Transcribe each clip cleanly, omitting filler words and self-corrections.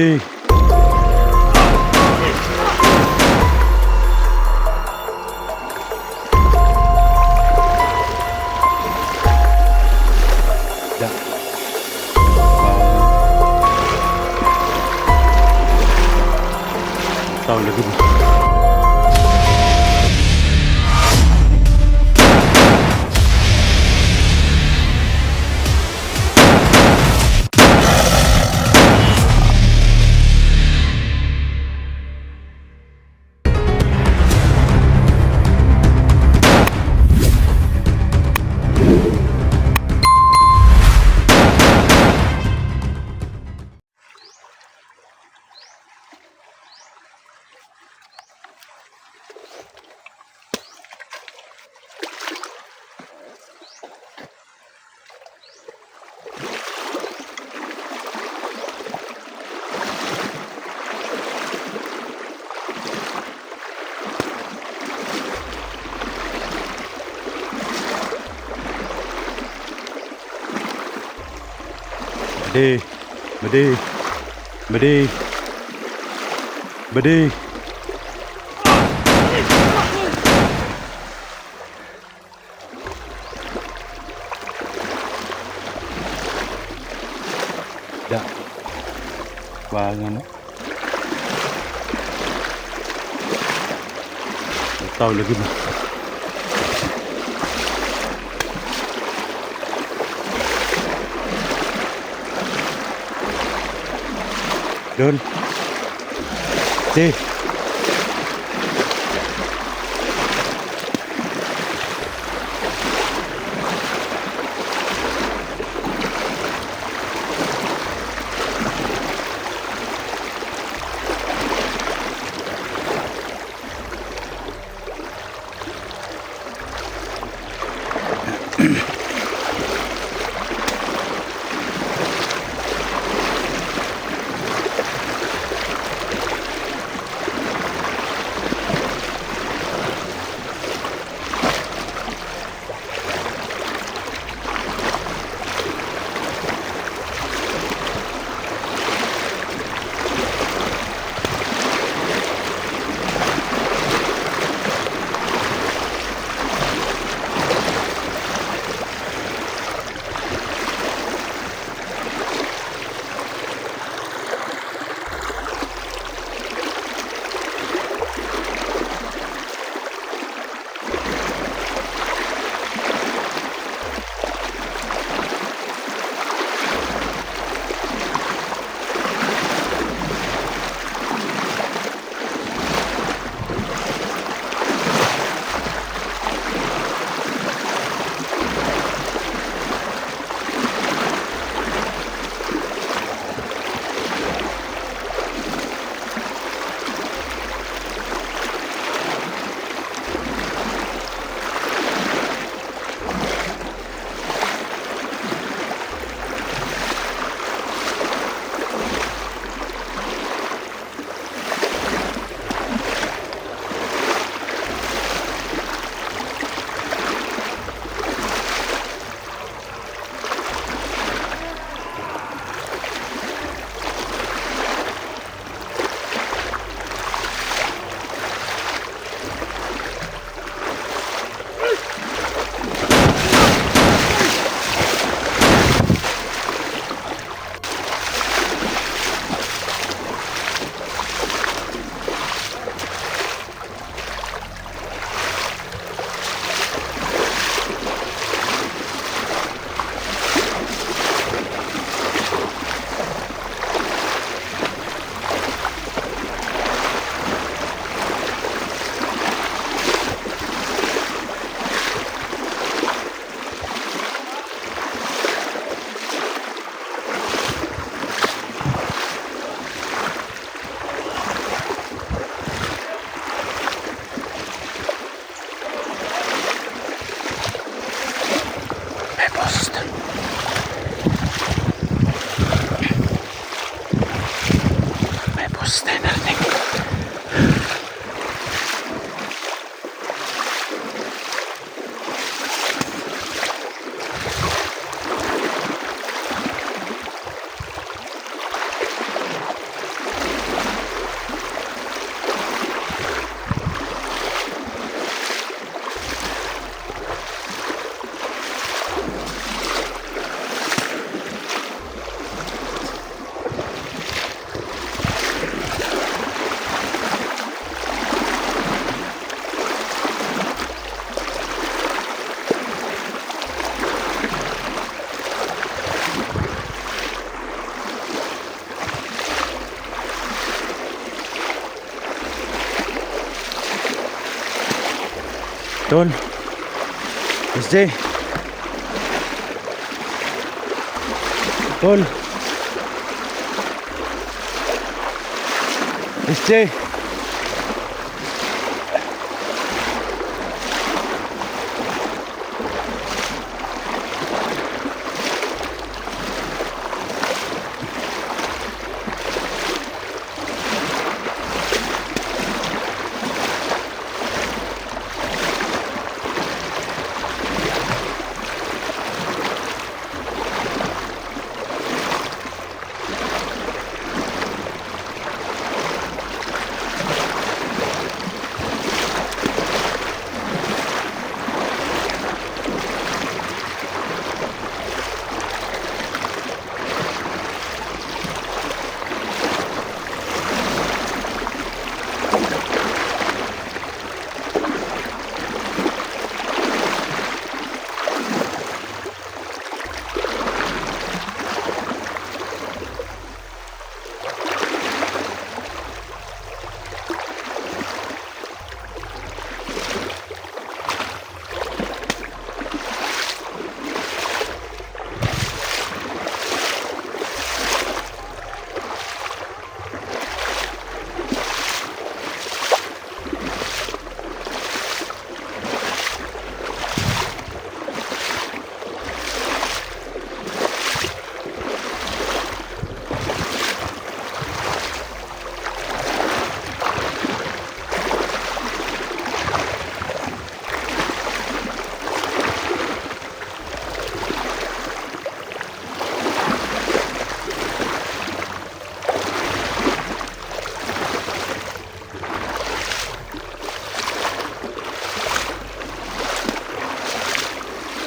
Tahu lagi. Bedi. Dah. Bangan. Tahu lagi mah. Doon. Tol. SJ. Tol. SJ.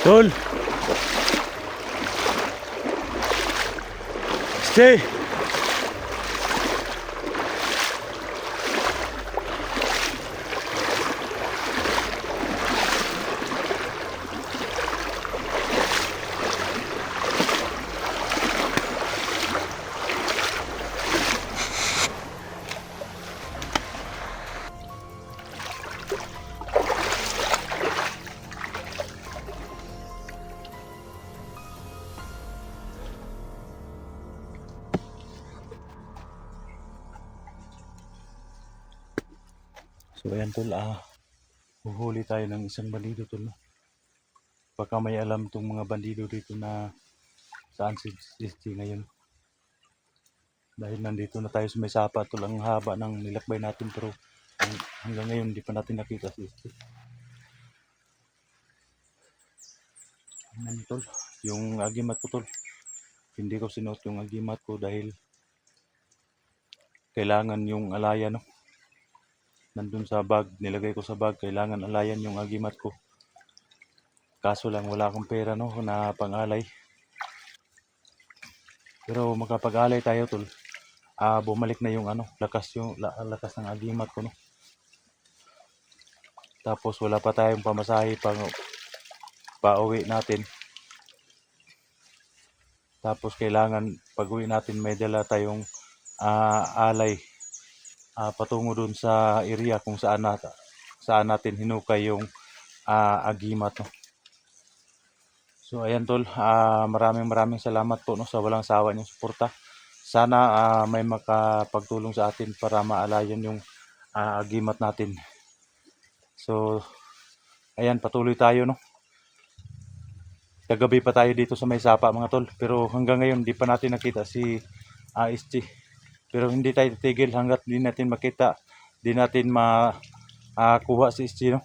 Tol. Stay. So ayan tol, huhuli tayo ng isang bandido tol. Baka may alam tong mga bandido dito na saan si SG ngayon. Dahil nandito na tayo sa may sapa tol, ang haba ng nilakbay natin pero hanggang ngayon hindi pa natin nakita si SG. Ayan tol, yung agimat ko tol. Hindi ko sinuot yung agimat ko dahil kailangan yung alaya no. Nandun sa bag, nilagay ko sa bag, kailangan alayan yung agimat ko. Kaso lang wala akong pera no na pang-alay. Pero makapag-alay tayo tol. Bumalik na yung lakas lakas ng agimat ko no. Tapos wala pa tayong pamasahe pauwi natin. Tapos kailangan pag-uwi natin may dala tayong alay patungo dun sa area kung saan natin hinukay yung agimat no. So ayan tol, maraming salamat po no sa walang sawa niyong suporta. Sana may makapagtulong sa atin para maalayan yung agimat natin. So ayan, patuloy tayo no. Kagabi pa tayo dito sa may sapa mga tol, pero hanggang ngayon di pa natin nakita si SG. Pero hindi tayo titigil hanggat di natin makita, di natin makuha si SG no.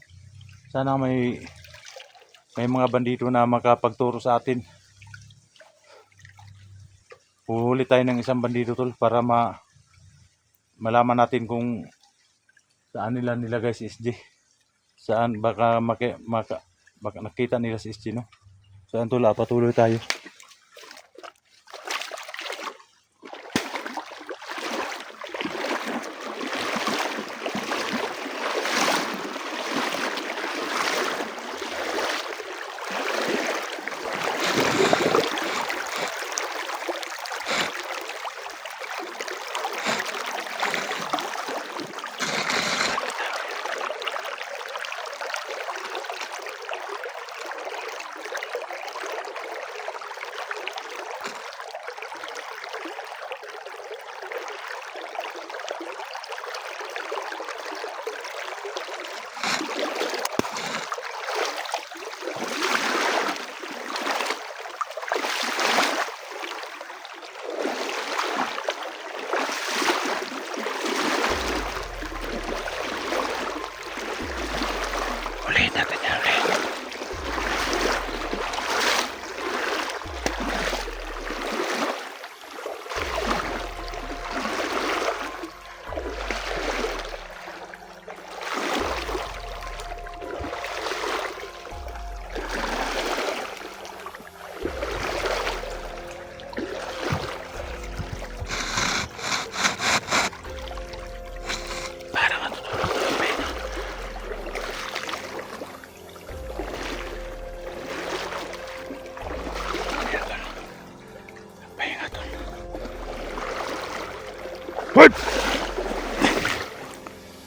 Sana may mga bandito na makapagturo sa atin. Huhuli tayo ng isang bandido tol para malaman natin kung saan nila nilagay si SG. Saan baka nakita nila si SG no. Saan tol, patuloy tayo.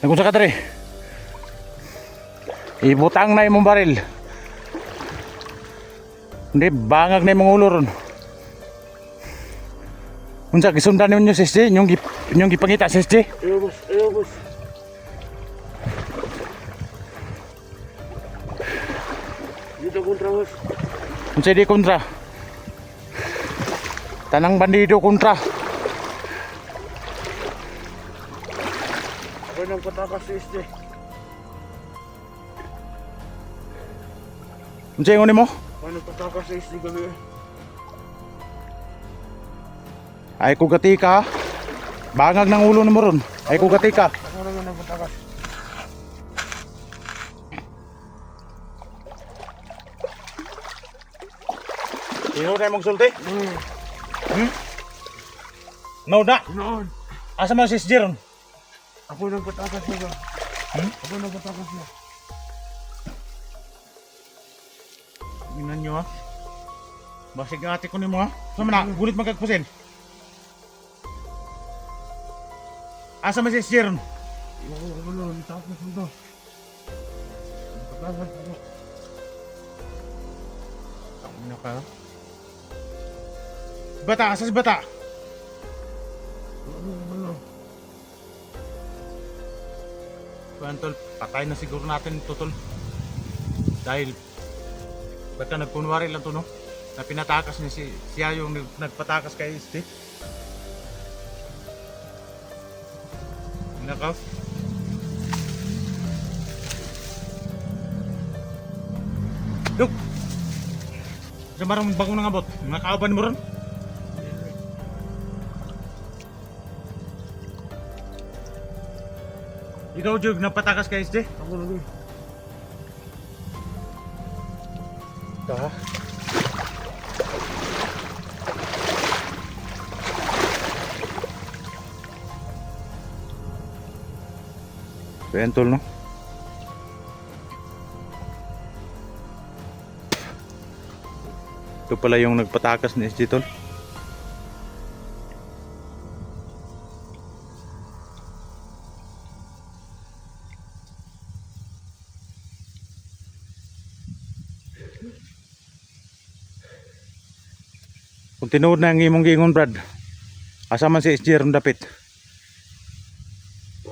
Nagunsa ka dre. Ibutang na imong baril. Hindi, bangag na imong ulo ron. Unsa gisundan ninyo sa SJ? Inyong gipangita sa SJ? Ayo boss, ayo boss. Dito kontra boss. Unsa di kontra? Tanang bandido kontra. Ako nang patakas sa SJ. Unsa ingon nimo? Ako nang patakas sa SJ gabi. Ay ko gati ka. Bangag ng ulo nimo ron. Ay ko gati ka. Ako nang patakas. Sino na mong sulti? No na. Noon. Asa man si SJ ron? Ako nang patakas niya. Ako nang patakas niya. Tingnan nyo ha. Basig ang ate ko nimo ha. Sama na, gulit magkagpusin. Asa man si SJ ron? Ako nang patakas niya. Patakas niya. Ano ka? Bata, asa si bata? Kuyan tol, patay na siguro natin ito tol. Dahil baka nagkunwari lang to no? Na pinatakas niya siya yung nagpatakas kay SJ. Nakaw. Duk! Sa marang bagong nangabot, mga kaaban mo ron. Ikaw Jug, napatakas kay SJ? Ako lagi. Ito ha? Bentol no? Ito pala yung nagpatakas ni SJ tol. Kung tinuod na ang imong giingon Brad, asa man si SJ ron dapit?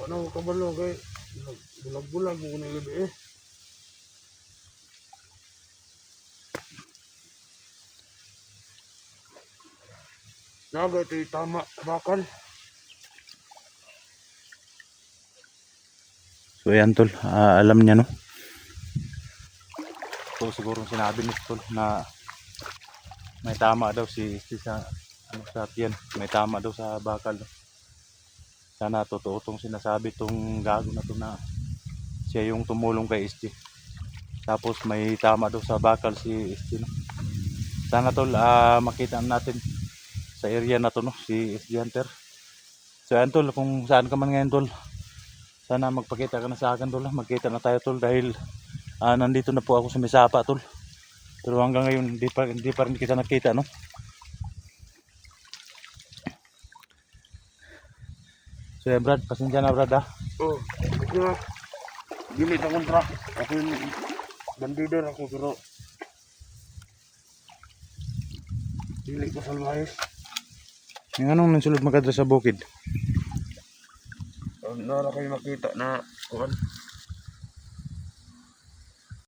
Ano ko kabalo kay bulag-bulag mo na gabi eh. Naga ito tama bakal. So yan tol, alam niya no? So siguro sinabi ni tol na may tama daw si sa ano sa tiyan, may tama daw sa bakal. Sana totoo tong sinasabi tong gago na to na siya yung tumulong kay SJ. Tapos may tama daw sa bakal si SJ no. Sana tol makita natin sa area na to no si SJ Hunter. So yan tol, kung saan ka man ngayon tol, sana magpakita ka na sa akin tol, magkita na tayo tol dahil nandito na po ako sa Misapa tol. Pero hanggang ngayon hindi pa rin kita nakita no. So yan Brad, pasensya na Brad ha. Oh, ito na. Gilit ang kontra. Ako yung bandido ako pero dili ko salmayos. Yung anong nansulod magkadra sa bukid? Nara kayo makita na kuan.